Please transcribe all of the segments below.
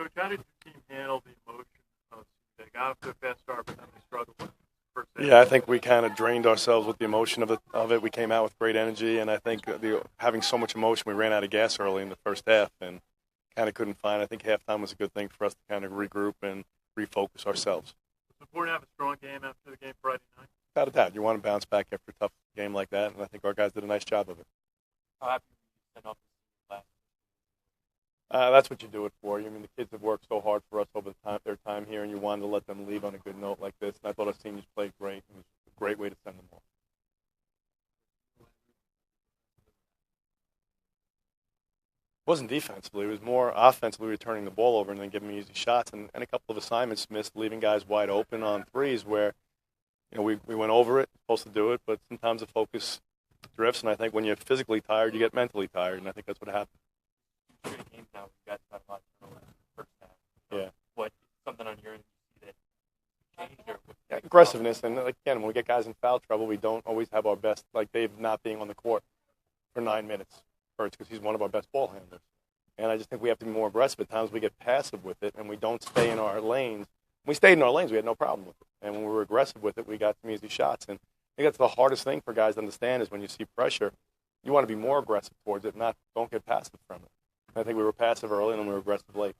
Coach, how did your team handle the emotion of they got off to a fast start, but then they struggled with the first half? Yeah, I think we kind of drained ourselves with the emotion of it. We came out with great energy, and I think having so much emotion, we ran out of gas early in the first half and kind of couldn't find. I think halftime was a good thing for us to kind of regroup and refocus ourselves. It's important to have a strong game after the game Friday night. Without a doubt, you want to bounce back after a tough game like that, and I think our guys did a nice job of it. How happy were you sent off the last? That's what you do it for. I mean, the kids have worked so hard for us over their time here, and you wanted to let them leave on a good note like this. And I thought our seniors played great. It was a great way to send them off. It wasn't defensively. It was more offensively returning the ball over and then giving easy shots. And a couple of assignments missed, leaving guys wide open on threes where, we went over it, supposed to do it, but sometimes the focus drifts. And I think when you're physically tired, you get mentally tired. And I think that's what happened. Straight games now, you guys got a lot of turnovers in the first half. Yeah. What, something on your end you see that changed? Or Aggressiveness. And, again, when we get guys in foul trouble, we don't always have our best, like Dave not being on the court for 9 minutes. Hurts because he's one of our best ball handlers. And I just think we have to be more aggressive. At times we get passive with it, and we don't stay in our lanes. When we stayed in our lanes, we had no problem with it. And when we were aggressive with it, we got some easy shots. And I think that's the hardest thing for guys to understand is when you see pressure, you want to be more aggressive towards it, don't get passive from it. And I think we were passive early, and then we were aggressive late.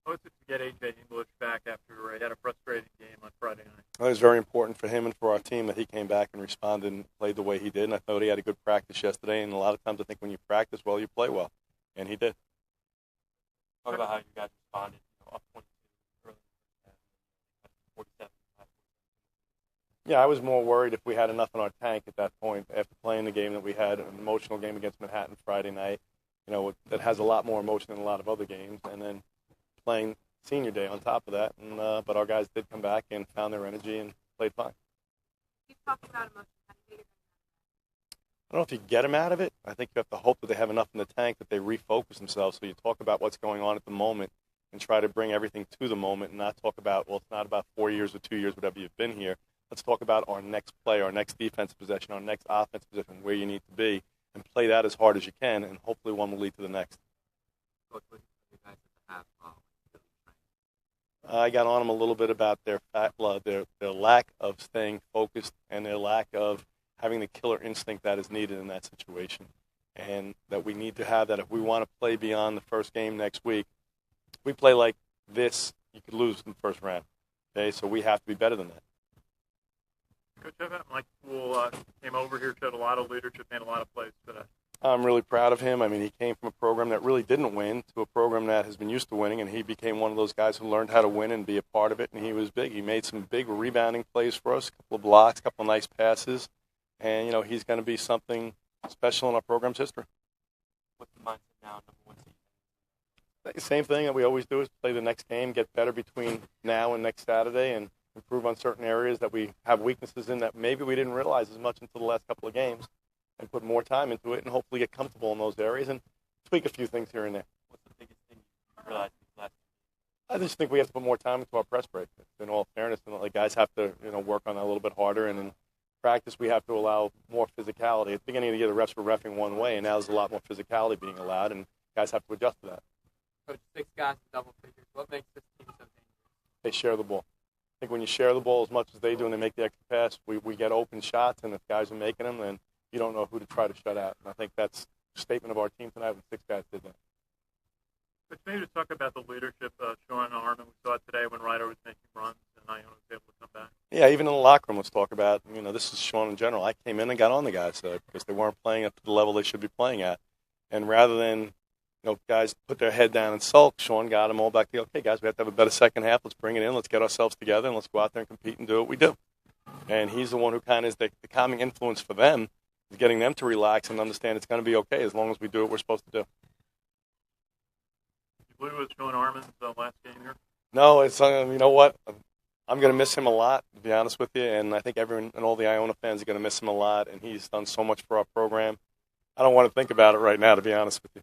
How was it to get A.J. English back after he had a frustrating game on Friday night? It was very important for him and for our team that he came back and responded and played the way he did. And I thought he had a good practice yesterday. And a lot of times I think when you practice well, you play well. And he did. Talk about how you guys responded, up 22 early in the first half, 47. Yeah, I was more worried if we had enough in our tank at that point after playing the game that we had, an emotional game against Manhattan Friday night, that has a lot more emotion than a lot of other games. And then playing senior day on top of that, but our guys did come back and found their energy and played fine. You talked about emotion. How do you get I don't know if you get them out of it. I think you have to hope that they have enough in the tank that they refocus themselves. So you talk about what's going on at the moment and try to bring everything to the moment and not talk about, well, it's not about 4 years or 2 years, whatever you've been here. Let's talk about our next play, our next defensive possession, our next offensive possession, where you need to be, and play that as hard as you can, and hopefully one will lead to the next. I got on them a little bit about their lack of staying focused and their lack of having the killer instinct that is needed in that situation, and that we need to have that if we want to play beyond the first game next week. If we play like this, you could lose in the first round. Okay, so we have to be better than that. Coach Evan, Mike Poole came over here, showed a lot of leadership, made a lot of plays today. I'm really proud of him. I mean, he came from a program that really didn't win to a program that has been used to winning, and he became one of those guys who learned how to win and be a part of it, and he was big. He made some big rebounding plays for us, a couple of blocks, a couple of nice passes, and, he's going to be something special in our program's history. What's the mindset now, number one seed? Same thing that we always do is play the next game, get better between now and next Saturday, and improve on certain areas that we have weaknesses in that maybe we didn't realize as much until the last couple of games, and put more time into it and hopefully get comfortable in those areas and tweak a few things here and there. What's the biggest thing you realized these last I just think we have to put more time into our press break. In all fairness, and like guys have to work on that a little bit harder, and in practice we have to allow more physicality. At the beginning of the year, the refs were reffing one way, and now there's a lot more physicality being allowed, and guys have to adjust to that. Coach, 6 guys in double figures. What makes this team so dangerous? They share the ball. I think when you share the ball as much as they do and they make the extra pass, we get open shots, and if guys are making them, then you don't know who to try to shut out. And I think that's a statement of our team tonight when 6 guys did that. But maybe to talk about the leadership of Sean Harmon. We saw it today when Ryder was making runs and Iona was able to come back. Yeah, even in the locker room, let's talk about, this is Sean in general. I came in and got on the guys because they weren't playing up to the level they should be playing at. And rather than, guys put their head down and sulk, Sean got them all back to, okay, guys, we have to have a better second half. Let's bring it in. Let's get ourselves together, and let's go out there and compete and do what we do. And he's the one who kind of is the calming influence for them, is getting them to relax and understand it's going to be okay as long as we do what we're supposed to do. You blew with Sean Harmon's last game here? No, it's you know what? I'm going to miss him a lot, to be honest with you, and I think everyone and all the Iona fans are going to miss him a lot, and he's done so much for our program. I don't want to think about it right now, to be honest with you.